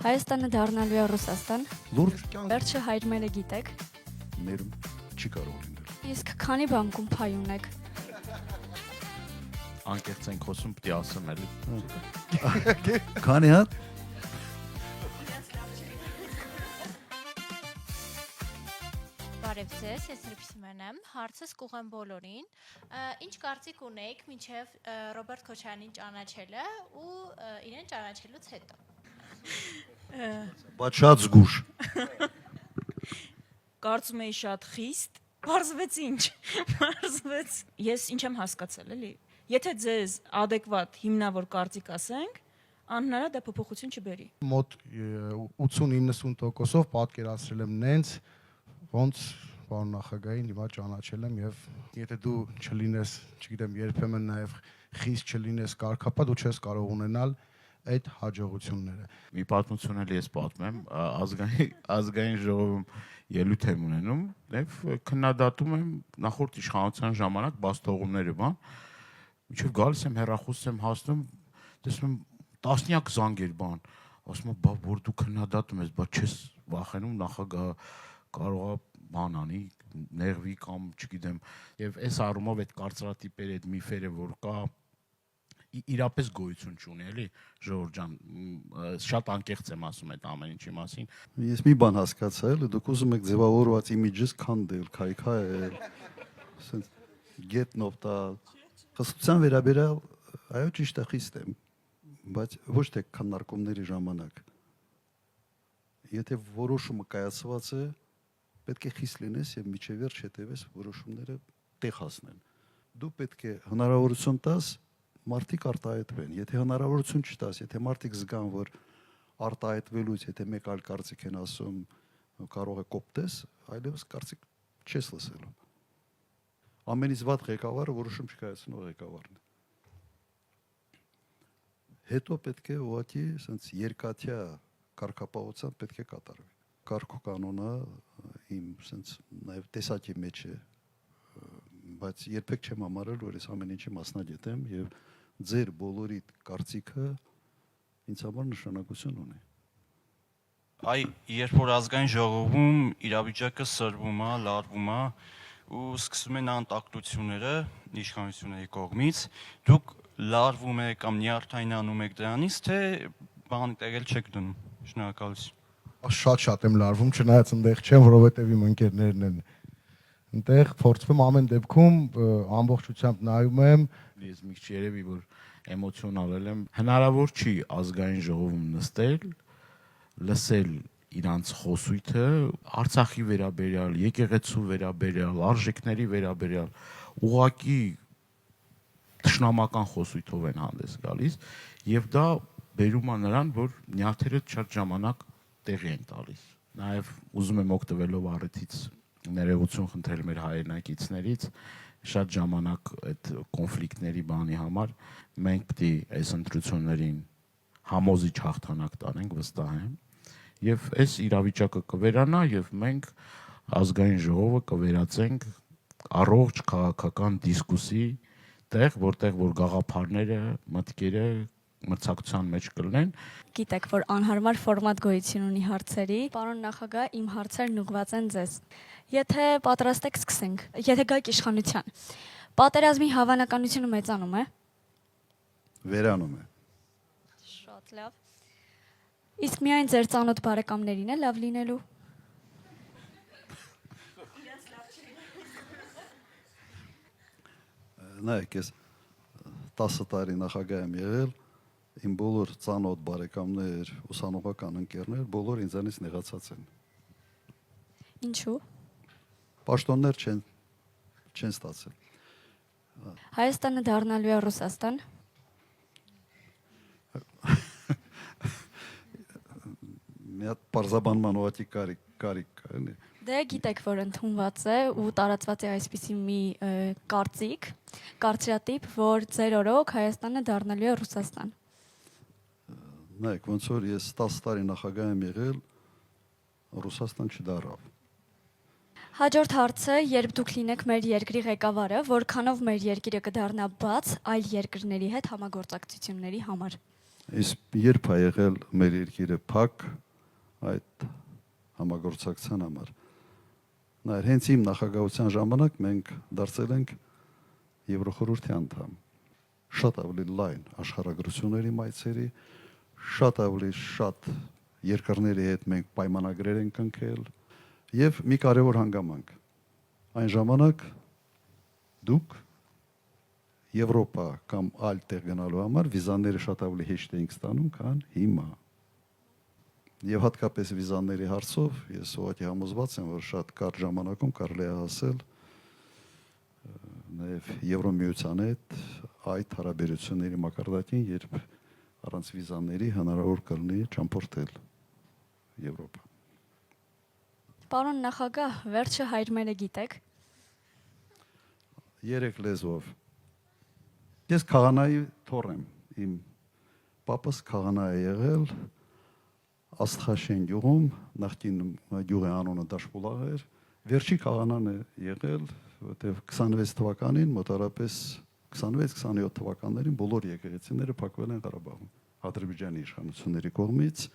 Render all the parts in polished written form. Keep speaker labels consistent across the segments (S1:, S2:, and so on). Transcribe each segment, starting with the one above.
S1: Հայաստանը դառնալու է Ռուսաստան։
S2: Լուրջ
S1: Վերջը հայր մերը գիտեք։
S2: ներում չի կարող լինել։
S1: Իսկ քանի բանկում փայ ունեք։
S3: Անկեղծ ենք խոսում, պիտի ասեմ էլի։
S2: Քանի հատ
S4: Բարև ձեզ, ես Ռիփսիմեն եմ, հարցս կուղեմ բոլորին, ինչ կարծիք ունեիք մինչև Ռոբերտ Քոչարյանին ճանաչելը ու իրեն ճանաչելուց հետո։
S2: բայց շատ զգուշ։
S5: Կարծում էի շատ խիստ, բարձվեց ինչ, բարձվեց։ Ես ինչ եմ հասկացել, էլի։ Եթե ձեզ adekvat հիմնավոր կարծիք ասենք, անհնարինը դա փոփոխություն չբերի։
S6: Մոտ 80-90%-ով պատկերացրել եմ նենց, ոնց պարոն նախագահին հիմա ճանաչել եմ եւ եթե դու չլինես, չգիտեմ, երբեմն նաեւ խիստ չլինես կարգապատ, դու չես կարող ունենալ այդ հաջողությունները։
S3: Մի պատմություն էլ ես պատմեմ, ազգային ժողովում ելույթ եմ ունենում եւ քննադատում եմ նախորդ իշխանության ժամանակ բաստողումները բան, մինչեւ գալիս եմ հեռախոս եմ հասնում, տեսնում եմ տասնյակ զանգեր բան, ասում եմ, բա որ դու քննադատում ես, բա չես վախենում նախագահը կարող է բան անի, նեղվի կամ չգիտեմ, եւ այս առումով այդ կարծրատիպերը, այդ միֆերը, որ կա իրապես գոյություն չունի, էլի, Ժողովուրդ ջան, շատ անկեղծ եմ ասում այդ ամեն ինչի մասին։
S2: Ես մի բան հասկացա, էլի դուք ուզում եք ձևավորված իմիջս քանդել, քայքայել, ասենց գետնով տա։ Խստության վերաբերյալ, այո, ճիշտ է, խիստ եմ, բայց ոչ թե քննարկումների ժամանակ։ Եթե որոշումը կայացված է, պետք է խիստ լինես եւ միջև վերջ հետեւես որոշումները տեղ հասնեն։ Դու պետք է հնարավորություն տաս մարդիկ արտահայտվեն։ Եթե հնարավորություն չտաս, եթե մարդիկ զգան, որ արտահայտվելուց, եթե մեկ այլ կարծիք են ասում, կարող է կոպտես, այլևս կարծիք չես լսելու։ Ամենից վատ ղեկավարը որոշում չկայացնող ղեկավարն է։ Հետո պետք է ուղղակի ասենց երկաթյա կարգապահությամբ պետք է կատարվի։ Կարգ ու կանոնը իմ ասենց նաև տեսակի մեջ է, բայց երբեք չեմ համարել, որ ես ամեն ինչի մասնագետ եմ եւ ձեր բոլորի կարծիքը ինձ համար նշանակություն ունի։
S7: Այ երբ որ ազգային ժողովում իրավիճակը սրվում է, լարվում է ու սկսում են անտակտությունները իշխանությունների կողմից, դուք լարվում եք կամ նյարդայնանում եք դրանից, թե բանի տեղել չեք դնում։ Շնորհակալություն։
S6: Շատ եմ լարվում, չնայած այնտեղ չեմ, որովհետեւ իմ ընկերներն են այնտեղ փորձվում ամեն դեպքում ամբողջությամբ նայում եմ։
S3: Ես մի քիչ երևի որ էմոցիոնալ եմ, հնարավոր չի ազգային ժողովում նստել, լսել իրանց խոսույթը Արցախի վերաբերյալ, եկեղեցու վերաբերյալ, արժեքների վերաբերյալ, ուղղակի թշնամական խոսույթով են հանդես գալիս եւ դա բերում է նրան, որ նյարդերը շատ ժամանակ տեղի են տալիս։ Նաեւ ուզում եմ օգտվելով առիթից ներողություն խնդրել մեր հայրենակիցներից, շատ ժամանակ այդ կոնֆլիկտների բանի համար մենք պետք է այս ընտրություններին համոզիչ հաղթանակ տանենք, վստահ եմ, եւ այս իրավիճակը կվերանա եւ մենք ազգային ժողովը կվերածենք առողջ քաղաքական դիսկուսի տեղ, որտեղ որ գաղափարները, մտքերը մրցակցության մեջ կլինեն։
S1: Գիտեք, որ անհարմար ֆորմատ գոյություն ունի հարցերի։ Պարոն նախագահ, իմ հարցերն ուղղված են ձեզ։ Եթե պատրաստ եք, սկսենք։ Եթե գայք իշխանության, պատերազմի հավանականությունը մեծանում է։
S2: Վերանում է։
S1: Շատ լավ։ Իսկ միայն ձեր ծանոթ բարեկամներին է լավ լինելու։
S2: Նայեք, ես 10 տարի նախագահ եմ եղել, իմ բոլոր ծանոթ բարեկամներ, ուսանողական ընկերներ, բոլոր ինձանից նեղացած են։
S1: Ինչու։
S2: Պաշտոններ չեն ստացել։
S1: Հայաստանը դառնալու է Ռուսաստան։
S2: Մի հատ պարզաբանման ուղղակի կարիք կա, էլի։
S1: Դե գիտեք, որ ընդունված է ու տարածված է այսպիսի մի կարծիք, կարծրատիպ, որ ձեր օրոք Հայաստանը դառնալու է Ռուսաստան։
S2: Նայեք, ոնց որ ես 10 տարի նախագահ եմ եղել, Ռուսաստան չդառավ։
S1: Հաջորդ հարցը, երբ դուք լինեք մեր երկրի ղեկավարը, որքանով մեր երկիրը կդառնա բաց այլ երկրների հետ համագործակցությունների համար։
S2: Իսկ երբ է եղել մեր երկիրը փակ այդ համագործակցության համար։ Նայր, հենց իմ նախագահության ժամանակ մենք դարձել ենք Եվրոխորհրդի անդամ։ Շատ ավելի լայն աշխարհագրությունների մայցերի, շատ ավելի շատ երկրների հետ մենք պայմանագրեր ենք կնքել եւ մի կարևոր հանգամանք։ Այն ժամանակ դուք Եվրոպա կամ այլ տեղ գնալու համար վիզաները շատ ավելի հեշտ էինք ստանում, քան հիմա։ Եվ հատկապես վիզաների հարցով ես ուղղակի համոզված եմ, որ շատ կարճ ժամանակում կարելի է հասել նաև Եվրոմիության հետ այդ հարաբերությունների մակարդակին, երբ առանց վիզաների հնարավոր կլինի ճամփորդել Եվրոպա։
S1: Պարոն նախագահ, վերջը հայրմերը գիտեք։
S2: 3 լեզվով։ Ես քահանայի թոռ եմ, իմ պապս քահանա է եղել Աստղաշեն գյուղում, նախկին գյուղի անունը Դաշպուլաղ էր, վերջի քահանան է եղել, որտեղ 26 թվականին մոտարապես 26-27 թվականներին բոլոր եկեղեցիները փակվել են Ղարաբաղում Ադրբեջանի իշխանությունների կողմից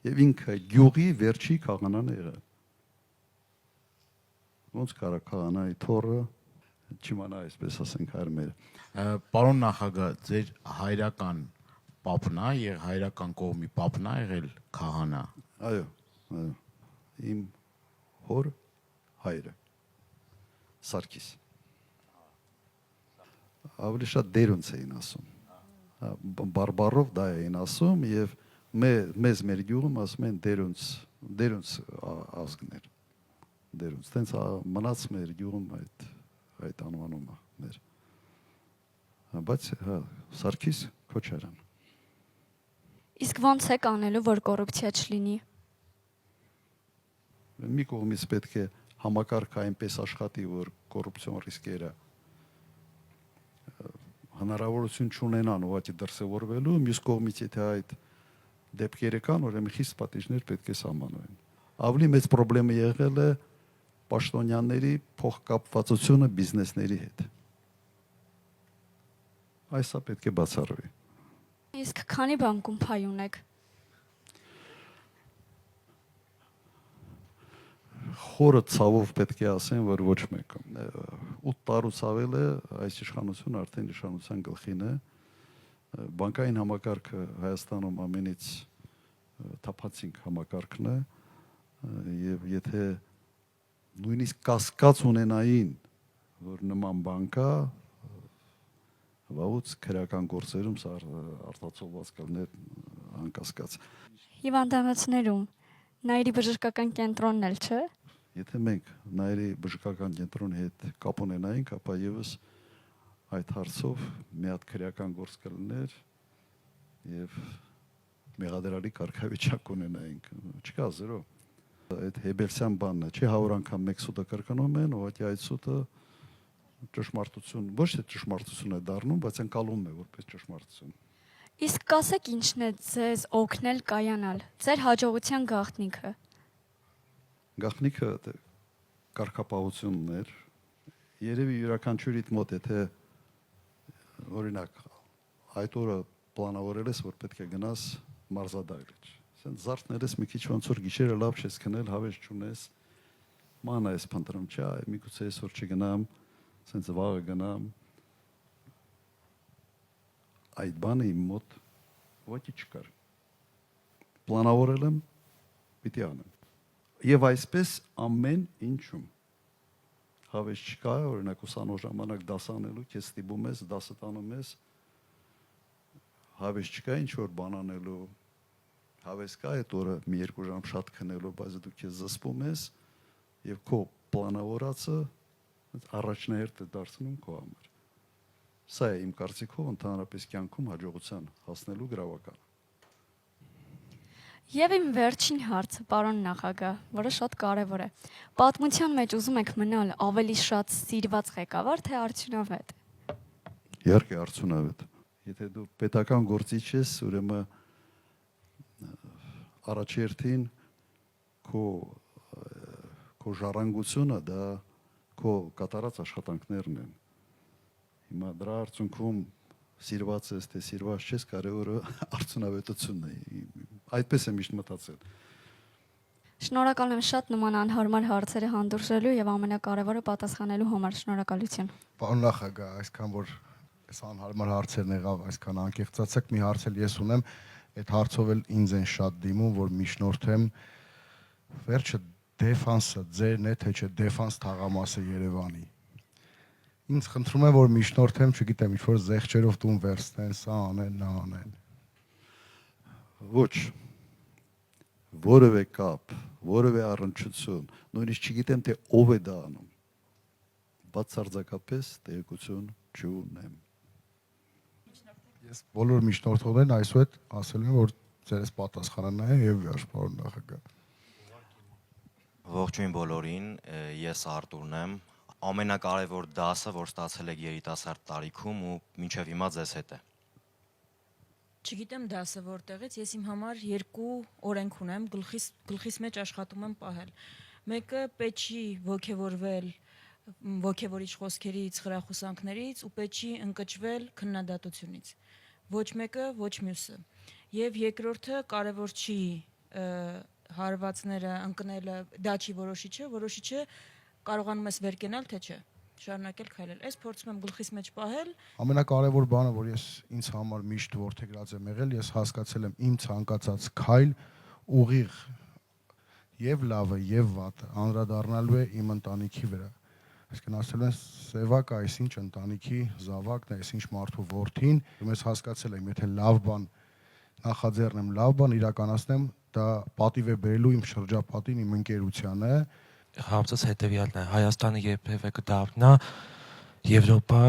S2: եւ ինքը գյուղի վերջի քահանան է եղել։ Ոնց կարա քահանայի թոռը չիմանա այսպես ասենք հայրմերը։
S3: Պարոն նախագահ, ձեր հայրական պապն է եւ հայրական կողմի պապն է եղել քահանա։
S2: Այո, այո։ Իմ հոր հայրը Սարգիս։ Ավելի շատ դերունց էին ասում։ Բարբարով դա էին ասում եւ մեզ մեր գյուղում ասում են դերունց ազգներ։ Դերունց։ Տենց մնաց մեր գյուղում այդ անվանումը մեր։ Բայց Սարգիս Քոչարյան։
S1: Իսկ ո՞նց եք անելու, որ կոռուպցիա չլինի։
S2: Մի կողմից պետք է համակարգը այնպես աշխատի, որ կոռուպցիոն ռիսկերը հնարավորություն չունենան ուղղակի դրսևորվելու, մյուս կողմից եթե այդ դեպքերը կան, ուրեմն խիստ պատիժներ պետք է սահմանվեն։ Ավելի մեծ խնդրեմը եղել է պաշտոնյաների փոխկապվածությունը բիզնեսների հետ։ Այսա պետք է բացառվի։
S1: Իսկ քանի բանկում փայ ունեք։
S2: Խորը ցավով պետք է ասեմ, որ ոչ մեկը 8 տարուց ավել է այս իշխանությունը արդեն իշխանության գլխին է։ Բանկային համակարգը Հայաստանում ամենից թափանցիկ համակարգն է եւ եթե նույնիսկ կասկած ունենային, որ նման բան կա, վաղուց քրական գործերում սա արտացոլված կլներ անկասկած։
S1: Հիվանդանոցներում Նայիրի բժշկական կենտրոնն էլ չէ։
S2: Եթե մենք Նայիրի բժշկական կենտրոնի հետ կապ ունենայինք, ապա եւս այդ հարցով մի հատ քրական գործ կլներ եւ մեղադրալի կարգավիճակ ունենայինք։ Չկա զրո։ Այդ Հեբելսյան բանն է, չի 100 անգամ մեկ սուտը կրկնում են, ուղղակի այդ սուտը ճշմարտություն, ոչ թե ճշմարտություն է դառնում, բայց ընկալում է որպես ճշմարտություն։
S1: Իսկ կասեք ինչն է ձեզ օգնել կայանալ։ Ձեր հաջողության գաղտնիքը։
S2: Գաղտնիքը կարգապահությունն էր։ Երևի յուրաքանչյուրիդ մոտ եթե օրինակ այդ օրը պլանավորել ես, որ պետք է գնաս մարզադահլիճ։ Ասեն զարթներես մի քիչ ոնց որ գիշերը լավ չես քնել, հավես չունես։ Մանա ես փնտրում, չէ, միգուցե այսօր չգնամ, ասենց վաղը գնամ։ Այդ բանը իմ մոտ ոչի չկար։ Պլանավորել եմ, պիտի անեմ։ Եվ այսպես ամեն ինչում։ Հավես չկա, օրինակ ուսանող ժամանակ դաս անելու, քեզ ստիպում ես, դասը տանում ես, հավես չկա ինչ որ բան անելու, հավես կա այդ օրը մի երկու ժամ շատ քնելու, բայց դու քեզ զսպում ես եւ քո պլանավորածը առաջնահերթ է դարձնում քո համար։ Սա է իմ կարծիքով ընդհանրապես կյանքում հաջողության հասնելու գրավականը։
S1: Եվ իմ վերջին հարցը, պարոն նախագահ, որը շատ կարևոր է։ Պատմության մեջ ուզում եք մնալ ավելի շատ սիրված ղեկավար, թե արդյունավետ։
S2: Իհարկե արդյունավետ։ Եթե դու պետական գործիչ ես, ուրեմն առաջերտին քո ժառանգությունը դա քո կատարած աշխատանքներն են։ Հիմա դրա արդյունքում սիրված ես, թե սիրված չես, կարևորը արդյունավետությունն է։ Այդպես եմ միշտ մտածել։
S1: Շնորհակալ եմ շատ նման անհարմար հարցերը հանդուրժելու եւ ամենակարևորը պատասխանելու համար։ Շնորհակալություն։
S6: Պարոն նախագահ, այսքան որ այս անհարմար հարցերն եղավ, այսքան անկեղծացեք, մի հարց էլ ես ունեմ, այդ հարցով էլ ինձ են շատ դիմում, որ միջնորդեմ վերջը դեֆանսը ձերն է, թե չէ դեֆանս թաղամասը Երևանի։ Ինձ խնդրում եմ, որ միջնորդեմ, չգիտեմ, ինչ-որ զեղչերով տուն վերցնեն, սա անեն, նա անեն։
S2: Ոչ, որևէ կապ, որևէ առնչություն, նույնիսկ չգիտեմ, թե ով է դա անում։ Բացարձակապես տեղեկություն չունեմ։
S6: Ես բոլոր միջնորդողներն այսուհետ ասել եմ, որ ձերս պատասխանան է եւ վերջ, պարոն նախագահ։
S8: Ողջույն բոլորին, ես Արտուրն եմ։ Ամենակարևոր դասը, որ ստացել եք երիտասարդ տարիքում ու մինչև հիմա ձեզ հետ է։
S5: Չգիտեմ դասը որտեղից, ես իմ համար երկու օրենք ունեմ, գլխիս մեջ աշխատում եմ պահել։ Մեկը պետք չի ոգևորվել ոգևորիչ խոսքերից, խրախուսանքներից ու պետք չի ընկճվել քննադատությունից։ Ոչ մեկը, ոչ մյուսը։ Եվ երկրորդը կարևոր չի հարվածները ընկնելը, դա չի որոշիչը կարողանում ես վեր կենալ, թե չէ, շարունակել քայլել։ Այս փորձում եմ գլխիս մեջ պահել։
S6: Ամենակարևոր բանը, որ ես ինձ համար միշտ որդեգրած եմ եղել, ես հասկացել եմ իմ ցանկացած քայլ ուղիղ եւ լավը եւ վատը անդրադառնալու է իմ ընտանիքի վրա։ Այսինքն ասել են սևակը այսինչ ընտանիքի զավակն է, այսինչ մարդու որդին, ես հասկացել եմ, եթե լավ բան նախաձեռնեմ, լավ բան իրականացնեմ, դա պատիվ է բերելու իմ շրջապատին, իմ ընկերությանը։
S9: Հարցս հետևյալն է. Հայաստանը երբևէ կդառնա Եվրոպա,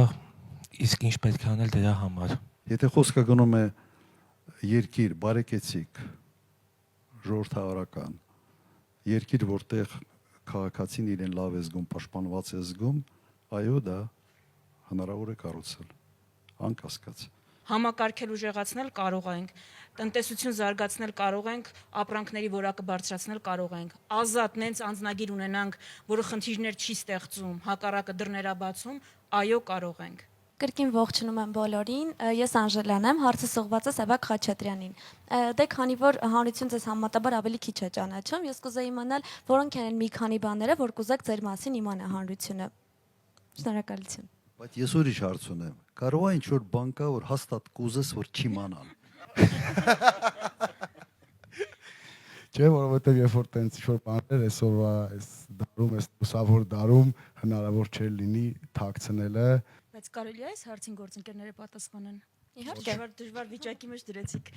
S9: իսկ ինչ պետք է անել դրա համար։
S2: Եթե խոսքը գնում է երկիր բարեկեցիկ, ժողովրդավարական, երկիր, որտեղ քաղաքացին իրեն լավ է զգում, պաշտպանված է զգում, այո, դա հնարավոր է կառուցել, անկասկած։
S5: Համակարգել ուժեղացնել կարող ենք, տնտեսություն զարգացնել կարող ենք, ապրանքների որակը բարձրացնել կարող ենք, ազատ նենց անձնագիր ունենանք, որը խնդիրներ չի ստեղծում, հակառակը դռներաբացում, այո, կարող ենք։
S10: Կրկին ողջունում եմ բոլորին, ես Անժելան եմ, հարցս ուղղված է Սևակ Խաչատրյանին։ Դե քանի որ հանրություն ձեզ համեմատաբար ավելի քիչ է ճանաչում, ես կուզեի իմանալ, որոնք են մի քանի բաները, որ կուզեք ձեր մասին իմանա հանրությունը։ Շնորհակալություն։
S2: Բայց ես ուրիշ հարց ունեմ։ Կարող է ինչ-որ բան կա, որ հաստատ կուզես, որ չիմանան։
S6: Չէ, որովհետև երբ որ տենց ինչ-որ բաներ այսօրվա այս դարում, այս լուսավոր դարում հնարավոր չէ լինի թաքցնելը։
S5: Բայց կարելի է այս հարցին գործընկերները պատասխանեն։
S10: Իհարկե։
S5: Դժվար վիճակի մեջ դրեցիք։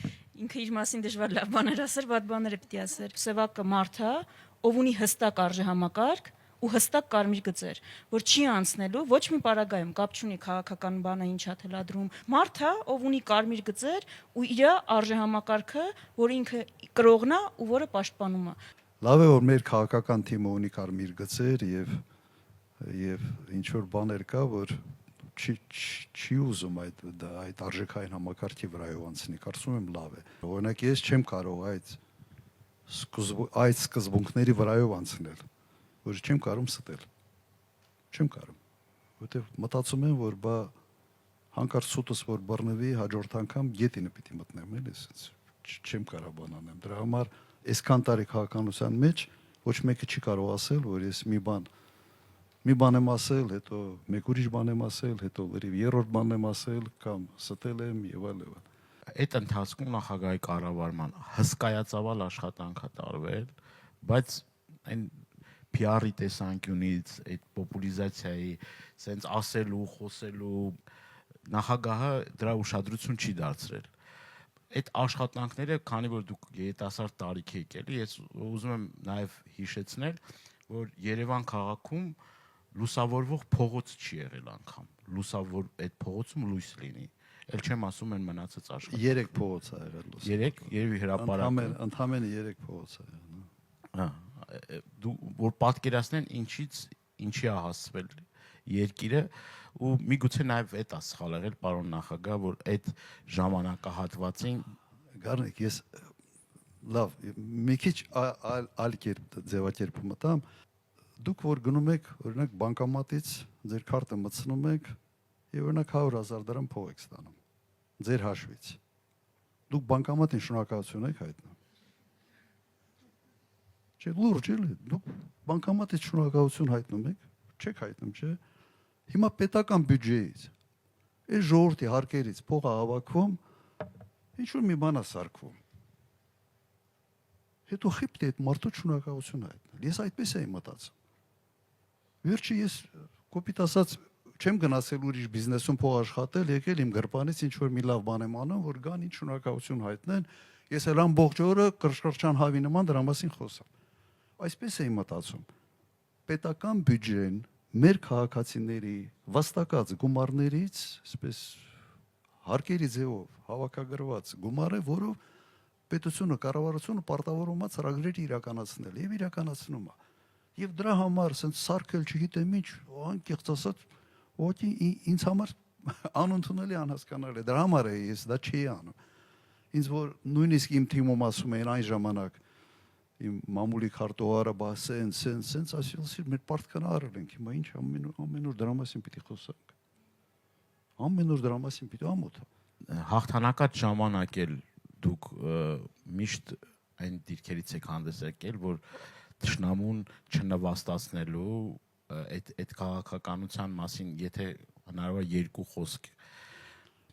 S5: Ինքը իր մասին դժվար լավ բաներ ասեր, վատ բաներ պիտի ասեր։ Սևակը մարդ է, ով ունի հստակ արժեհամակարգ ու հստակ կարմիր գծեր, որ չի անցնելու ոչ մի պարագայում, կապ չունի քաղաքական բանը ինչա թելադրում։ Մարդ է, ով ունի կարմիր գծեր ու իր արժեհամակարգը, որ ինքը կրողն է ու որը պաշտպանում է։
S2: Լավ է, որ մեր քաղաքական թիմը ունի կարմիր գծեր եւ ինչ որ բաներ կա, որ չի ուզում այդ արժեքային համակարգի վրայով անցնի, կարծում եմ լավ է։ Օրինակ ես չեմ կարող այդ սկզբունքների վրայով անցնել, որ չեմ կարող ստել։ Չեմ կարող, որովհետև մտածում եմ, որ բա հանկարծ սուտս որ բռնվի, հաջորդ անգամ գետինը պիտի մտնեմ, էլի, չեմ կարող բան անեմ։ Դրա համար այսքան տարի քաղաքականության մեջ ոչ մեկը չի կարող ասել, որ ես մի բան եմ ասել, հետո մեկ ուրիշ բան եմ ասել, հետո լրիվ երրորդ բան եմ ասել կամ ստել եմ եւ այլն։
S3: Այդ ընթացքում նախագահի կառավարման հսկայածավալ աշխատանք է տարվել, բայց այն PR-ի տեսանկյունից, այդ պոպուլիզացիայի, սենց ասելու, խոսելու նախագահը դրա ուշադրություն չի դարձրել։ Այդ աշխատանքները, քանի որ դուք երիտասարդ տարիքի եք էլի, ես ուզում եմ նաև հիշեցնել, որ Երևան քաղաքում լուսավորվող փողոց չի եղել անգամ։ Լուսավոր այդ փողոցում լույս լինի։ Էլ չեմ ասում են մնացած աշխատանք։
S2: 3 փողոց է եղել լուսավոր։
S3: 3, երևի հրապարակը։
S2: Ընդամենը 3 փողոց է եղել։
S3: Հա, դու որ պատկերացնեն ինչի է հասցվել երկիրը ու միգուցե նաև այդ է սխալ եղել պարոն նախագահ, որ այդ ժամանակահատվածին
S2: Գարնիկ, ես լավ, մի քիչ այլ կերպ ձևակերպում մտամ, դուք որ գնում եք, օրինակ բանկամատից ձեր քարտը մտցնում եք եւ օրինակ 100,000 դրամ փող եք ստանում։ ձեր հաշվից։ Դուք բանկամատին շնորհակալություն եք հայտնում։ Չէ, լուրջ էլի, դուք բանկամատից շնորհակալություն հայտնում եք, չեք հայտնում, չէ։ Հիմա պետական բյուջեից, այս ժողովրդի հարկերից փողը հավաքվում, ինչ որ մի բան է սարքվում։ Հետո խիպտ է այդ մարդու շնորհակալություն հայտնել։ Ես այդպես էի մտածում։ Վերջի ես կոպիտ ասած չեմ գնացել ուրիշ բիզնեսում փող աշխատել, եկել իմ գրպանից ինչ որ մի լավ բան եմ անում, որ գան ինչ շնորհակալություն հայտնեն։ Ես էլ ամբողջ օրը կրշկրչան հավի նման դրա մասին խոսամ։ Այսպես էի մտածում։ Պետական բյուջեն մեր քաղաքացիների վաստակած գումարներից, այսպես հարկերի ձևով հավաքագրված գումար է, որով պետությունը, կառավարությունը պարտավորում է ծրագրեր իրականացնել եւ իրականացնում է։ Եվ դրա համար ասենց սարքել, չգիտեմ ինչ, անկեղծ ասած, ոքի ինձ համար անընդունելի անհասկանալի է։ Դրա համար է ես դա չի անում։ Ինձ որ նույնիսկ իմ թիմում ասում էին այն ժամանակ իմ մամուլի քարտուղարը բասեն, սենց ասիլսի մեր պարտքան արել ենք։ Հիմա ինչ ամեն օր դրա մասին պիտի խոսանք։ Ամեն օր դրա մասին պիտի ամոթ։
S3: Հաղթանակած ժամանակ էլ դուք միշտ այն դիրքերից եք հանդես եկել, որ թշնամուն չնվաստացնելու այդ քաղաքականության մասին, եթե հնարավոր երկու խոսք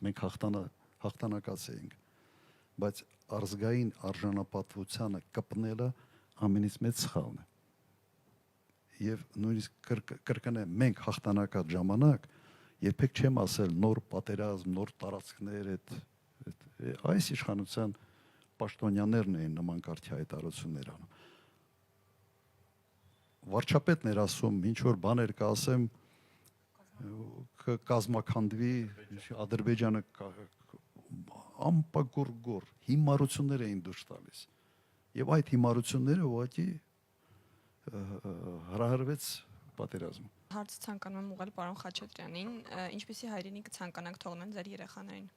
S2: մենք հաղթանակած էինք, բայց ազգային արժանապատվությանը կպնելը ամենից մեծ սխալն է։ Եվ նույնիսկ կրկնեմ, մենք հաղթանակած ժամանակ երբեք չեմ ասել նոր պատերազմ, նոր տարածքներ, այս իշխանության պաշտոնյաներն էին նման կարգի հայտարարություններ անում։ Վարչապետն էր ասում, ինչ որ բաներ կասեմ, կազմաքանդվի Ադրբեջանը ամպագորգոր հիմարություններ էին դուրս տալիս։ Եվ այդ հիմարությունները ուղղակի հրահրվեց պատերազմը։
S11: Հարց ցանկանում եմ ուղղել պարոն Խաչատրյանին, ինչպիսի հայրենիք ցանկանաք թողնել ձեր երեխաներին։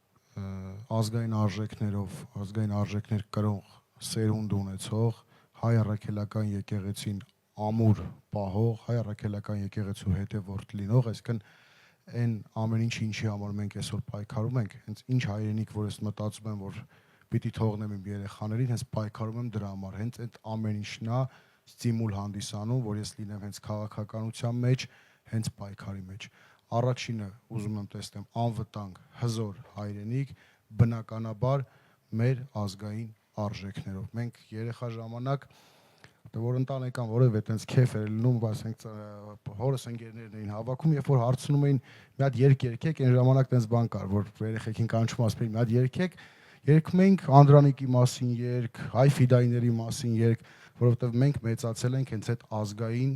S6: Ազգային արժեքներով, ազգային արժեքներ կրող սերունդ ունեցող հայ առաքելական եկեղեցին ամուր պահող, հայ առաքելական եկեղեցու հետևորդ լինող, այսինքն այն ամեն ինչի համար մենք այսօր պայքարում ենք, հենց ինչ հայրենիք, որ ես մտածում եմ, որ պիտի թողնեմ իմ երեխաներին, հենց պայքարում եմ դրա համար, հենց այդ ամեն ինչն է ստիմուլ հանդիսանում, որ ես լինեմ հենց քաղաքականության մեջ, հենց պայքարի մեջ։ Առաջինը ուզում եմ տեսնեմ անվտանգ, հզոր հայրենիք, բնականաբար մեր ազգային արժեքներով։ Մենք երեխա ժամանակ որ ընտանեկան որևէ այտենց քեֆ էր լինում, ասենք հորս ընկերներն էին հավաքում, երբ որ հարցնում էին մի հատ երգ երգեք, այն ժամանակ այտենց բան կար, որ երեխեքին կանչում ասում էին մի հատ երգեք, երգում էինք Անդրանիկի մասին երգ, հայ ֆիդայիների մասին երգ, որովհետև մենք մեծացել ենք հենց այդ ազգային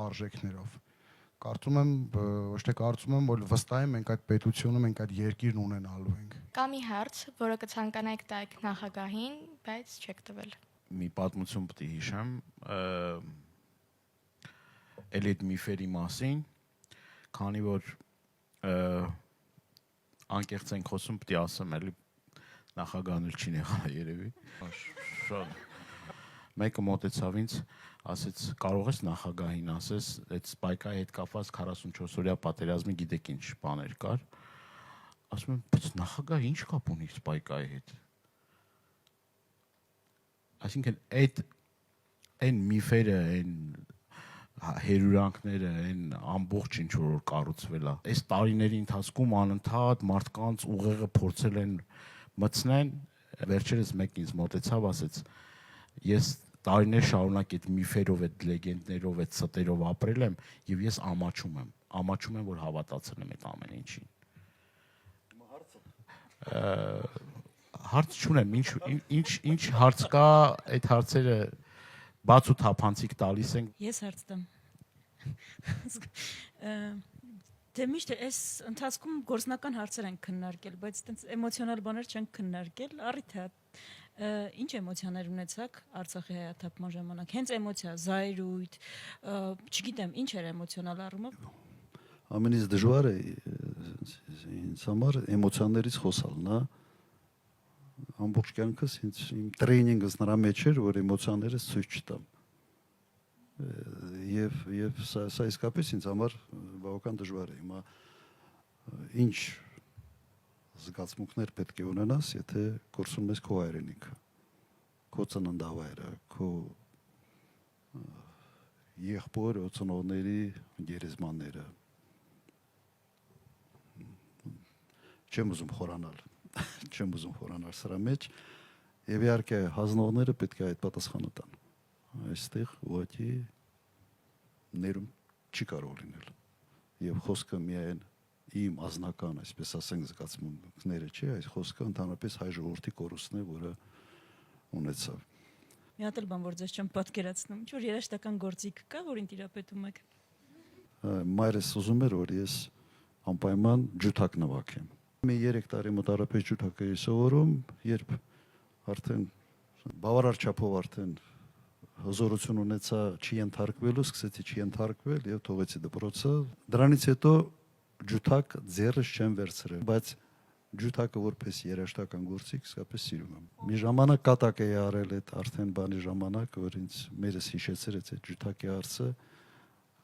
S6: արժեքներով։ Կարծում եմ, ոչ թե կարծում եմ, որ վստահ եմ մենք այդ պետությունը, մենք այդ երկիրն ունենալու ենք։
S4: Կա մի հարց, որը կցանկանայիք տալ նախագահին, բայց չեք տվել։
S3: Մի պատմություն պետք է հիշեմ, էլ այդ միֆերի մասին, քանի որ անկեղծ ենք խոսում, պետք է ասեմ, էլի նախագահն էլ չի եղա երևի։ Շատ մեկը մոտեցավ ինձ, ասեց, կարող ես նախագահին ասես, այդ սպայկայի հետ կապված 44-օրյա պատերազմի գիտեք ինչ բաներ կար։ Ասում եմ, բայց նախագահը ինչ կապ ունի սպայկայի հետ։ Այսինքն այն միֆերը, այն հերյուրանքները, այն ամբողջ ինչ որ կառուցվել է։ Այս տարիների ընթացքում անընդհատ մարդկանց ուղեղը փորձել են մտցնեն, վերջերս մեկ ինձ մոտեցավ, ասեց, ես տարիներ շարունակ այդ միֆերով, այդ լեգենդներով, այդ ստերով ապրել եմ եւ ես ամաչում եմ, որ հավատացել եմ այդ ամեն ինչին։ Հարց չունեմ, ինչ հարց կա, այդ հարցերը բաց ու թափանցիկ տալիս են։
S5: Ես հարց տամ։ Դե միշտ այս ընթացքում գործնական հարցեր են քննարկել, բայց այդպես էմոցիոնալ բաներ չեն քննարկել, առիթ է։ Ինչ էմոցիաներ ունեցաք Արցախի հայաթափման ժամանակ։ Հենց էմոցիա, զայրույթ, չգիտեմ, ինչ էր էմոցիոնալ առումով։
S2: Ամենից դժվարը ինձ համար էմոցիաներից խոսալն է։ Ամբողջ կյանքս իմ տրեյնինգս նրա մեջ էր, որ էմոցիաներս ցույց չտամ։ Եվ սա իսկապես ինձ համար բավական դժվար է։ Հիմա ինչ զգացմունքներ պետք է ունենաս, եթե կորցնում ես քո հայրենիքը, քո ծննդավայրը, քո եղբոր ծնողների գերեզմանները։ Չեմ ուզում խորանալ, չեմ ուզում խորանալ սրա մեջ, եւ իհարկե հանձնողները պետք է այդ պատասխանը տան։ Այստեղ ուղղակի ներում չի կարող լինել։ Եվ խոսքը միայն իմ ազնական, այսպես ասենք, զգացմունքները չի, այս խոսքը ընդհանրապես հայ ժողովրդի կորուստն է, որը ունեցավ։
S5: Մի հատ էլ բան, որ ձեզ չեմ պատկերացնում, ինչ որ երաժշտական գործիք կա, որին տիրապետում եք։
S2: Մայրս ուզում էր, որ ես անպայման ջութակ նվագեմ։ Մի 3 տարի մոտարապես ջութակ էի սովորում, երբ արդեն բավարար չափով արդեն հզորություն ունեցա չի ենթարկվելու, սկսեցի չի ենթարկվել եւ թողեցի դպրոցը։ Դրանից հետո ջութակ ձեռս չեմ վերցրել, բայց ջութակը որպես երաժշտական գործիք իսկապես սիրում եմ։ Մի ժամանակ կատակ էի արել այդ արդեն բանի ժամանակ, որ ինձ մերս հիշեցրեց այդ ջութակի հարցը,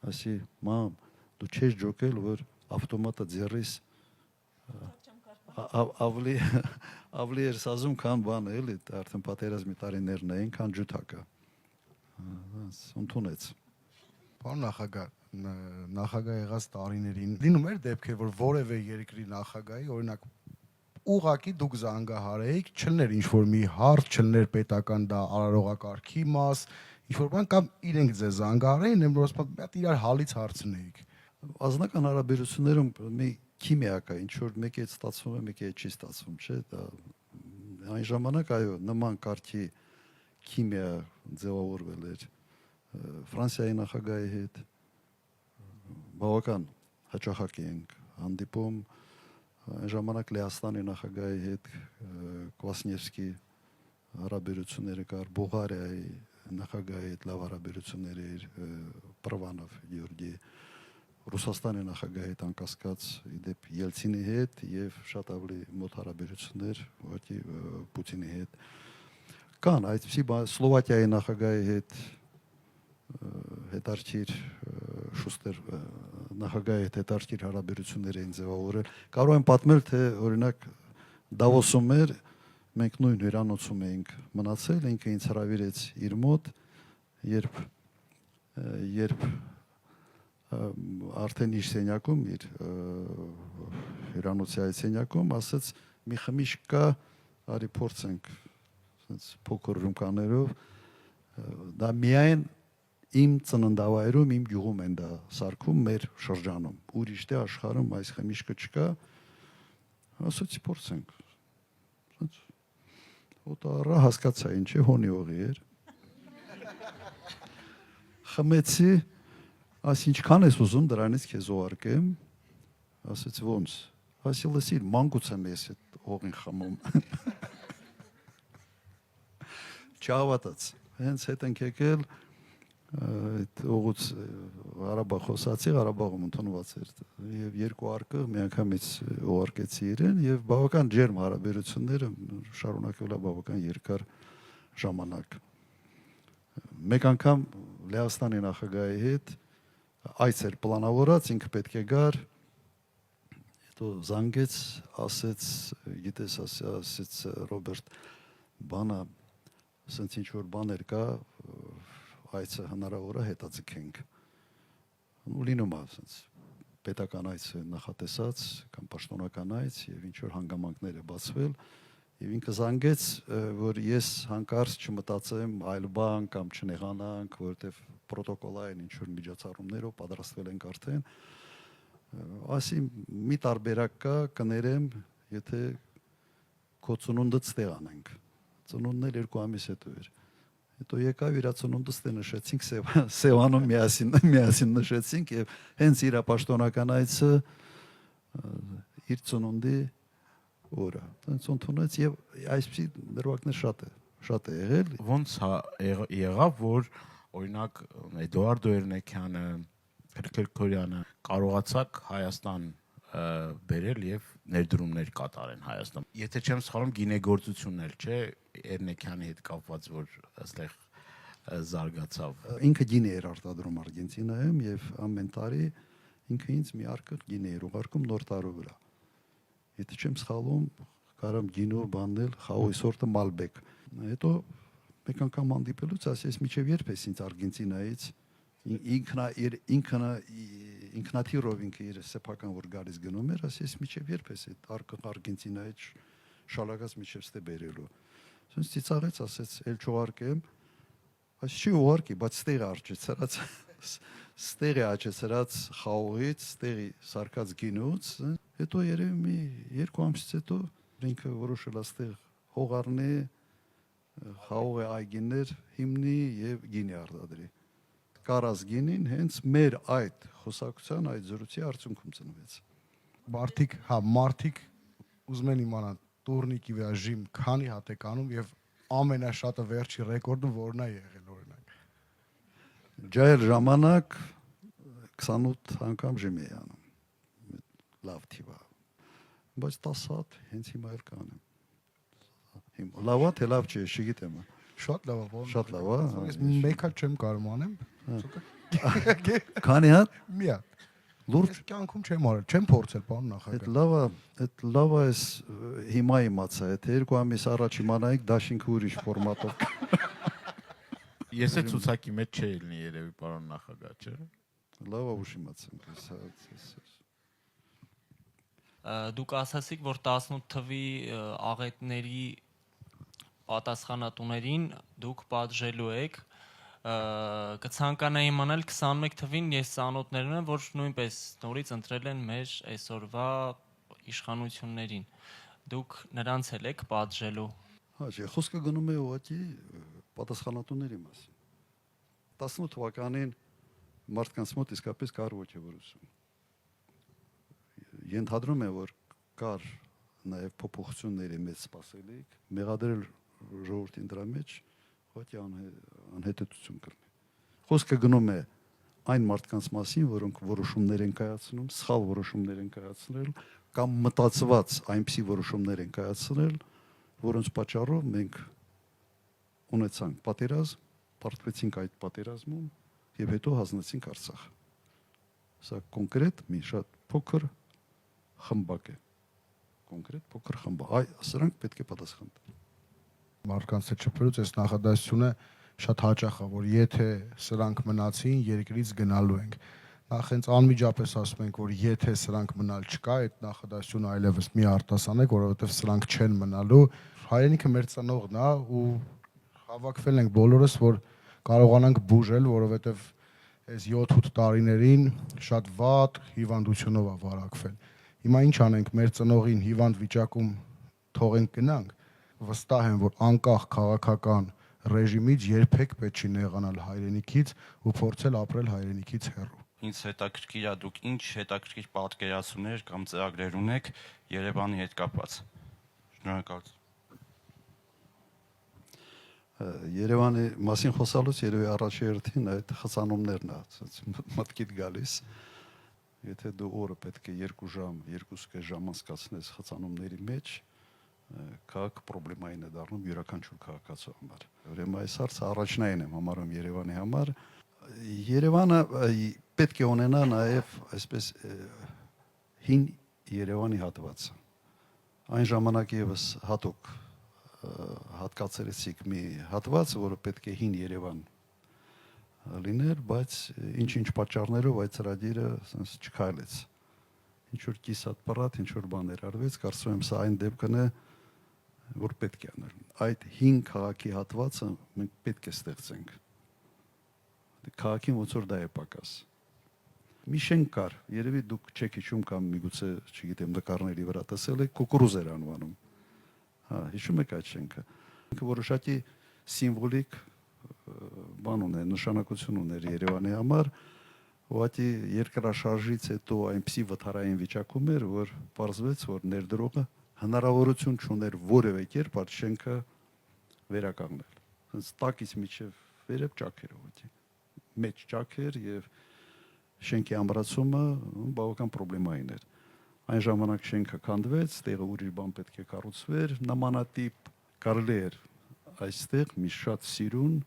S2: ասի՝ «Մամ, դու չես ջոկել, որ ավտոմատը ձեռիս ավելի էր սազում, քան բանը, էլի, արդեն պատերազմի տարիներն էին, քան ջութակը»։ Ընդունեց։
S6: Պարոն նախագահ, նախագահ եղած տարիներին լինում էր դեպքեր, որ որևէ երկրի նախագահի, օրինակ, ուղակի դուք զանգահարեիք, չլներ ինչ-որ մի հարց, չլներ պետական դա արարողակարգի մաս, ինչ-որ բան, կամ իրենք ձեզ զանգահարեին, որ ասում իրար հալից հարցնեիք։
S2: Ազնական հարաբերություններում մի քիմիա կա, ինչ որ մեկի հետ ստացվում է, մեկի հետ չի ստացվում, չէ՞, դա այն ժամանակ այո, նման կարգի քիմիա ձևավորվել էր Ֆրանսիայի նախագահի հետ, բավական հաճախակ ենք հանդիպում, այն ժամանակ Լեհաստանի նախագահի հետ Կվասնևսկի հարաբերությունները կար, Բուլղարիայի նախագահի հետ լավ հարաբերություններ էր, Պրվանով Գեորգի, Ռուսաստանի նախագահի հետ անկասկած իդեպ Ելցինի հետ եւ շատ ավելի մոտ հարաբերություններ ուղղակի Պուտինի հետ կան, այդպիսի Սլովակիայի նախագահի հետ հետարքիր Շուստեր նախագահի հետ հետարքիր հարաբերություններ էին ձևավորել։ Կարող եմ պատմել, թե օրինակ Դավոսում մենք նույն հյուրանոցում էինք մնացել, ինքը ինձ հրավիրեց իր մոտ, երբ արդեն իր սենյակում, իր հյուրանոցի այդ սենյակում, ասաց մի խմիչք կա, արի փորձենք, փոքր ռումկաներով, դա միայն իմ ծննդավայրում, իմ գյուղում են դա սարքում, մեր շրջանում, ուրիշ տեղ աշխարհում այս խմիչքը չկա, ասացի փորձենք։ Օտարը հասկացա ինչ է, հոնի օղի էր։ Խմեցի, ասի ինչքան ես ուզում դրանից քեզ ուղարկեմ, ասեցի ոնց, ասի լսիր, մանկուց եմ ես այդ օղին խմում։ Չհավատաց, հենց հետ ենք եկել, այդ օղուց Ղարաբաղ խոսացի, Ղարաբաղում ընդունված էր եւ երկու արկը միանգամից ուղարկեցի իրեն եւ բավական ջերմ հարաբերությունները շարունակվել է բավական երկար ժամանակ։ Մեկ անգամ Լեհաստանի նախագահի հետ այց էր պլանավորած, ինքը պետք է գար, հետո զանգեց, ասեց, գիտես, ասեց Ռոբերտ, բանը, ասենց ինչ որ բաներ կա, այցը հնարավոր է հետաձգենք։ Ու լինում է ասենց պետական այց նախատեսած կամ պաշտոնական այց եւ ինչ որ հանգամանքներ է բացվել եւ ինքը զանգեց, որ ես հանկարծ չմտածեմ այլ բան կամ չնեղանանք, որովհետեւ պրոտոկոլային ինչ որ միջոցառումներով պատրաստվել ենք արդեն։ Ասի մի տարբերակ կա, կներեմ, եթե քո ծնունդը ստեղ անենք։ Ծնունդն էլ 2 ամիս հետո էր։ Հետո եկավ իր ծնունդը ստե նշեցինք Սևանում միասին նշեցինք եւ հենց իր պաշտոնական այցը իր ծնունդի օրը։ Հենց ընդունեց եւ այսպիսի դրվագներ շատ է եղել։
S3: Ոնց եղավ, որ օրինակ Էդուարդ Էրնեքյանը, Քրքորյանը կարողացակ Հայաստան բերել եւ ներդրումներ կատարեն Հայաստան։ Եթե չեմ սխալվում, գինեգործությունն էլ չէ, Էրնեքյանի հետ կապված, որ այստեղ զարգացավ։
S2: Ինքը գինի էր արտադրում Արգենտինայում եւ ամեն տարի ինքը ինձ մի արկղ գինի էր ուղարկում նոր տարու վրա։ Եթե չեմ սխալվում, կարամ գինու բանել խաղողի սորտը Մալբեկ։ Հետո մեկ անգամ հանդիպելուց ասես միջև երբ ես ինձ Արգենտինայից ինքնաթիռով ինքը իր սեփական որ գալիս գնում էր, ասես միջև երբ ես այդ Արգենտինայից շալակած միջև ստե բերելու։ Ասես ծիծաղեց, ասեց էլ չուղարկեմ, այս չի ուղարկի, բայց ստեղը արջեցրած ստեղի աճեցրած խաղողից, ստեղի սարկած գինուց, հետո երևի մի 2 ամսից հետո ինքը որոշել է ստեղ հողարնի խաղողի այգիներ հիմնի եւ գինի արտադրի։ Կարած գինին հենց մեր այդ խոսակցության այդ զրույցի արդյունքում ծնվեց։
S6: Մարդիկ ուզում են իմանալ տուրնիկի վրա ժիմ քանի հատ է կանում եւ ամենաշատը վերջի ռեկորդը որն է եղել օրինակ։
S2: Ջայել ժամանակ 28 անգամ ժիմ է անում։ Լավ թիվա։ Բայց 10 հատ հենց հիմա էլ կանեմ։ Լավա թե լավ չի, չգիտեմ։
S6: Շատ լավ է։
S2: Շատ լավ է։
S6: Ես մեկ հատ չեմ կարող անեմ։
S2: Քանի հատ։
S6: Մի հատ։
S2: Լուրջ
S6: կյանքում չեմ արել, չեմ փորձել, պարոն նախագահ։
S2: Այդ լավա էս հիմա իմացա, եթե 2 ամիս առաջ իմանայիք դաշինքը ուրիշ ֆորմատով։
S3: Ես է ցուցակի մեջ չէի լինի երևի պարոն նախագահ, չէ՞։
S2: Լավա ուշ իմացանք։
S12: Դուք ասացիք, որ 18 թվի աղետների պատասխանատուներին դուք պատժելու եք, կցանկանայի իմանալ 21 թվին ես ծանոթներ ունեմ, որ նույնպես նորից ընտրել են մեր այսօրվա իշխանություններին։ Դուք նրանց էլ եք պատժելու։
S2: Հա, խոսքը գնում է ուղղակի պատասխանատուների մասին։ 18 թվականին մարդկանց մոտ իսկապես կար ոգևորություն։ Ենթադրում եմ, որ կար նաև փոփոխությունների մեծ սպասելիք, մեղադրել ժողովրդին դրա մեջ ուղղակի անհետեցություն կրնի։ Խոսքը գնում է այն մարդկանց մասին, որոնք որոշումներ են կայացնում, սխալ որոշումներ են կայացնել կամ մտածված այնպիսի որոշումներ են կայացնել, որոնց պատճառով մենք ունեցանք պատերազմ, պարտվեցինք այդ պատերազմում եւ հետո հանձնեցինք Արցախ։ Սա կոնկրետ մի շատ փոքր խմբակ է։ Կոնկրետ փոքր խմբակ։ Սրանք պետք է պատասխան տան։
S6: Մարդկանց հետ շփվելուց այս նախադասությունը շատ հաճախ է, որ եթե սրանք մնացին, երկրից գնալու ենք։ Նախ հենց անմիջապես ասում ենք, որ եթե սրանք մնալ չկա, այդ նախադասությունը այլևս մի արտասանեք, որովհետև սրանք չեն մնալու։ Հայրենիքը մեր ծնողն է ու հավաքվել ենք բոլորս, որ կարողանանք բուժել, որովհետև այս 7-8 տարիներին շատ վատ հիվանդությունով է վարակվել։ Հիմա ինչ անենք, մեր ծնողին հիվանդ վիճակում թողենք գնանք, վստահ եմ, որ անկախ քաղաքական ռեժիմից երբեք պետք չի նեղանալ հայրենիքից ու փորձել ապրել հայրենիքից հեռու։
S7: Ինձ հետաքրքիր է դուք ինչ հետաքրքիր պատկերացումներ կամ ծրագրեր ունեք Երևանի հետ կապված։ Շնորհակալություն։
S2: Երևանի մասին խոսալուց երևի առաջի հերթին այդ խցանումներն է մտքիդ գալիս։ Եթե դու օրը պետք է 2 ժամ, 2.5 ժամ անցկացնես խցանումների մեջ, քաղաք պրոբլեմային է դառնում յուրաքանչյուր քաղաքացու համար։ Ուրեմն այս հարցը առաջնային եմ համարում Երևանի համար։ Երևանը պետք է ունենա նաև այսպես հին Երևանի հատված։ Այն ժամանակ եւս հատուկ հատկացրեցիք մի հատված, որը պետք է հին Երևան լիներ, բայց ինչ-ինչ պատճառներով այդ ծրագիրը ասես չքայլեց։ Ինչ որ կիսատ պարատ, ինչ որ բաներ արվեց, կարծում եմ սա այն դեպքն է, որ պետք է անել։ Այդ հին քաղաքի հատվածը մենք պետք է ստեղծենք։ Քաղաքին ոնց որ դա է պակաս։ Մի շենք կար, երևի դուք չեք հիշում կամ միգուցե, չգիտեմ, նկարների վրա տեսել եք, Կուկուռուզ էր անվանում։ Հա, հիշում եք այդ շենքը։ Ինքը որոշակի սիմվոլիկ բան ուներ, նշանակություն ուներ Երևանի համար, ուղղակի երկրաշարժից հետո այնպիսի վթարային վիճակում էր, որ պարզվեց, որ ներդրողը հնարավորություն չուներ որևէ կերպ այդ շենքը վերականգնել։ Հենց տակից միջև վերև ճաք էր ուղղակի։ Մեջ ճաք էր եւ շենքի ամրացումը բավական պրոբլեմային էր։ Այն ժամանակ շենքը քանդվեց, տեղը ուրիշ բան պետք է կառուցվեր, նմանատիպ կարելի էր այստեղ մի շատ սիրուն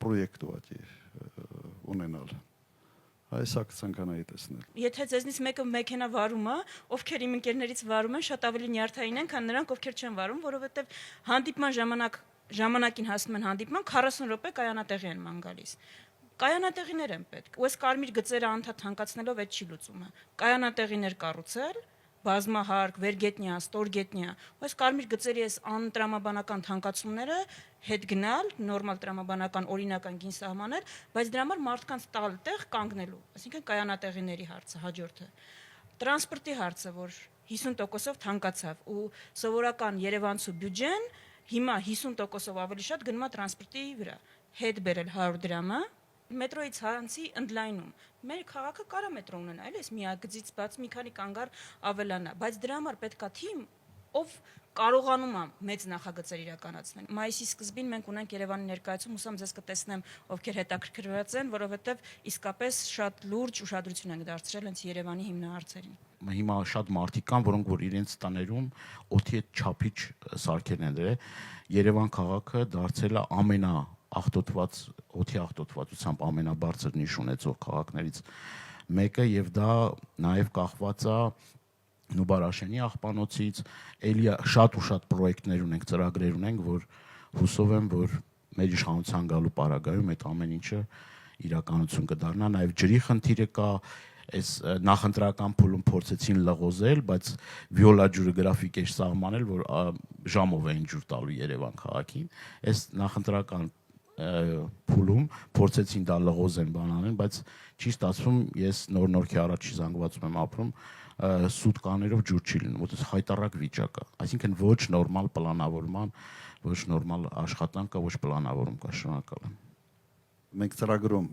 S2: պրոյեկտ ուղղակի ունենալ։ Այս կցանկանայի տեսնել։
S5: Եթե ձեզնից մեկը մեքենա վարում է, ովքեր իմ ընկերներից վարում են, շատ ավելի նյարդային են, քան նրանք, ովքեր չեն վարում, որովհետև հանդիպման ժամանակին հասնում են հանդիպման 40 րոպե կայանատեղի են ման գալիս։ Կայանատեղիներ են պետք։ Ու այս կարմիր գծերը անդադ հանկացնելով այդ չի լուծումը։ Կայանատեղիներ կառուցել, բազմահարկ, վերգետնյա, ստորգետնյա։ Այս կարմիր գծերի այս անտրամաբանական թանկացումները հետ գնալ, նորմալ տրամաբանական օրինական գին սահմանել, բայց դրա համար մարդկանց տալ տեղ կանգնելու, այսինքն կայանատեղիների հարցը, հաջորդը։ Տրանսպորտի հարցը, որ 50%-ով թանկացավ ու սովորական Երևանցու բյուջեն հիմա 50%-ով ավելի շատ գնում է տրանսպորտի վրա։ Հետ բերել 100 դրամը մետրոյի ցանցի ընդլայնում։ Մեր քաղաքը կարա մետրո ունենա, այլ էս միագծից բաց մի քանի կանգար ավելանա, բայց դրա համար պետքա թիմ, ով կարողանում է մեծ նախագծեր իրականացնել։ Մայիսի սկզբին մենք ունենք Երևանի ներկայացում, հուսամ ձեզ կտեսնեմ, ովքեր հետաքրքրված են, որովհետև իսկապես շատ լուրջ ուշադրություն ենք դարձրել հենց Երևանի հիմնահարցերին։
S3: Հիմա շատ մարդիկ կան, որոնք որ իրենց տաներում օդի այդ չափիչ սարքերն են դրել։ Երևան քաղաքը դարձել է ամենաաղտոտված օդի աղտոտվածությամբ ամենաբարձր նիշ ունեցող քաղաքներից մեկը, եւ դա նաեւ կախված է Նուբարաշենի աղբանոցից, էլի շատ ու շատ պրոյեկտներ ունենք, ծրագրեր ունենք, որ հուսով եմ, որ մեր իշխանության գալու պարագայում այդ ամեն ինչը իրականություն կդառնա, նաեւ ջրի խնդիրը կա, այս նախընտրական փուլում փորձեցին լղոզել, բայց վիոլա ջուրը գրաֆիկ էր սահմանել, որ ժամով էին ջուր տալու Երևան քաղաքին, այս նախընտրական փուլում փորձեցին դա լղոզեն բանանեն, բայց չի ստացվում, ես նոր-նորքի առաջի զանգվածում եմ ապրում, սուտկաներով ջուր չի լինում, որտեղ հայտարարակ վիճակ է, այսինքն ոչ նորմալ պլանավորման, ոչ նորմալ աշխատանք կա, ոչ պլանավորում կա, շնորհակալ եմ։
S2: Մենք ծրագրում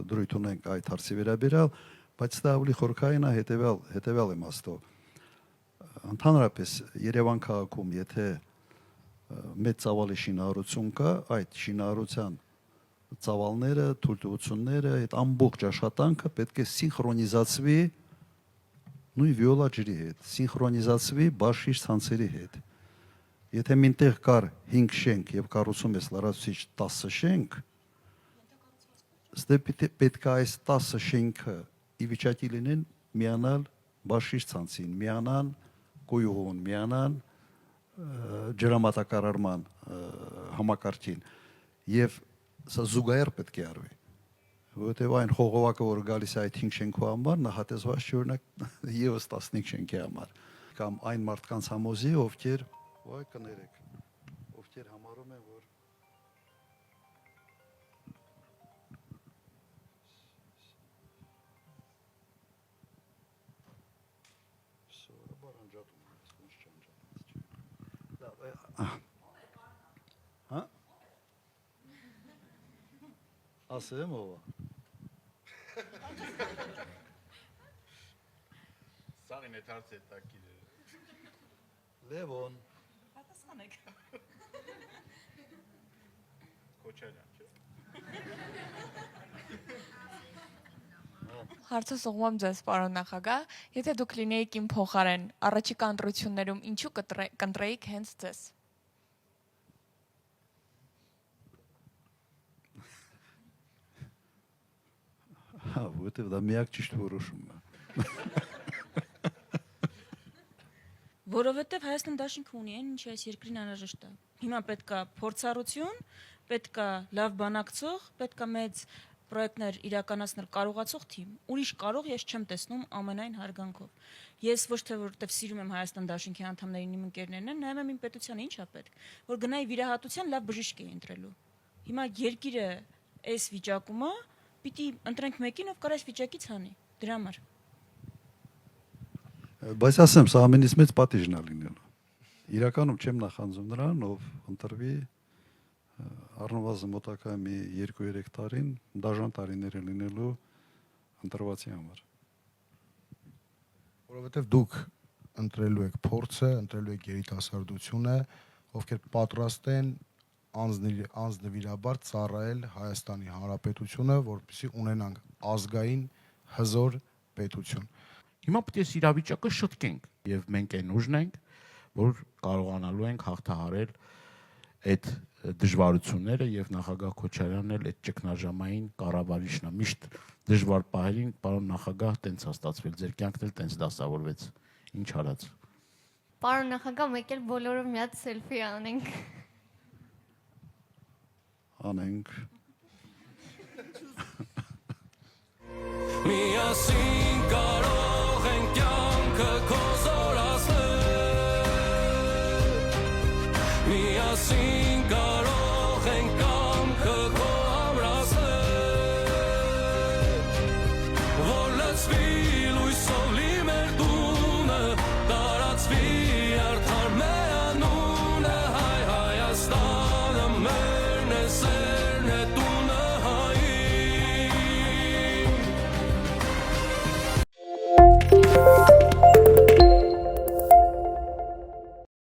S2: դրույթ ունենք այդ հարցի վերաբերյալ, բայց դա ավելի խորքային է հետևյալ իմաստով։ Ընդհանրապես Երևան քաղաքում, եթե մեծ ծավալի շինարարություն կա, այդ շինարարության ծավալները, թույլտվությունները, այդ ամբողջ աշխատանքը պետք է սինխրոնիզացվի նույն վիոլա ջրի հետ, սինխրոնիզացվի բաշխիչ ցանցերի հետ։ Եթե մինտեղ կար 5 շենք եւ կառուցում ես լրացուցիչ 10 շենք, ստե պետք է այս 10 շենքը ի վիճակի լինեն միանալ բաշխիչ ցանցին, միանան գույողուն, միանան ջրամատակարարման համակարգին եւ սա զուգահեռ պետք է արվի, որովհետեւ այն խողովակը, որ գալիս է այդ 5 շենքու համար, նախատեսված չի օրինակ եւս 15 շենքի համար, կամ այն մարդկանց համոզի, ովքեր կներեք, ովքեր համարում են, որ ասեմ ով է։
S3: Սաղին այդ հարցը հետաքրքիր է։
S2: Լևոն։
S5: Պատասխանեք։
S3: Քոչարյան, չէ՞։
S13: Հարցս ուղղում եմ ձեզ, պարոն նախագահ, եթե դուք լինեիք իմ փոխարեն, առաջիկա ընտրություններում ինչու կընտրեիք հենց ձեզ։
S2: Հա, որովհետև դա միակ ճիշտ որոշումն է։
S5: Որովհետև Հայաստան դաշինքը ունի այն, ինչը այս երկրին անհրաժեշտ է։ Հիմա պետքա փորձառություն, պետքա լավ բանակցող, պետքա մեծ պրոյեկտներ իրականացնել կարողացող թիմ։ Ուրիշ կարող ես չեմ տեսնում ամենայն հարգանքով։ Ես ոչ թե որովհետև սիրում եմ Հայաստան դաշինքի անդամներին իմ ընկերներն են, նայում եմ իմ պետությանը ինչ է պետք, որ գնայի վիրահատության լավ բժիշկ էի ընտրելու։ Հիմա երկիրը այս վիճակում է, պիտի ընտրենք մեկին, ով կարող այս վիճակից հանի։ Դրա համար։
S2: Բայց ասեմ, սա ամենից մեծ պատիժն է լինելու։ Իրականում չեմ նախանձում նրան, ով ընտրվի առնվազն մոտակա մի 2-3 տարին, դաժան տարիներ լինելու ընտրվածի համար։
S6: Որովհետև դուք ընտրելու եք փորձը, ընտրելու եք երիտասարդությունը, ովքեր պատրաստ են անձնվիրաբար ծառայել Հայաստանի Հանրապետությունը, որպեսզի ունենանք ազգային հզոր պետություն։
S3: Հիմա պետք է իրավիճակը շտկենք եւ մենք այն ուժն ենք, որ կարողանալու ենք հաղթահարել այդ դժվարությունները եւ նախագահ Քոչարյանն էլ այդ ճգնաժամային կառավարիչն է միշտ դժվար պահերին պարոն նախագահ տենց է ստացվել ձեր կյանքն էլ տենց դասավորվեց ինչ արած
S14: Պարոն նախագահ մեկ էլ բոլորը մի հատ սելֆի անենք
S2: Անենք
S15: Միասին կարող ենք կյանքը կոզորացնել Միասին կարող ենք կամքը քո ամրացնել Որ լցվի լույսով լի մեր տունը Տարածվի արդար մեր անունը Հայ Հայաստանը մերն է սերն է տունը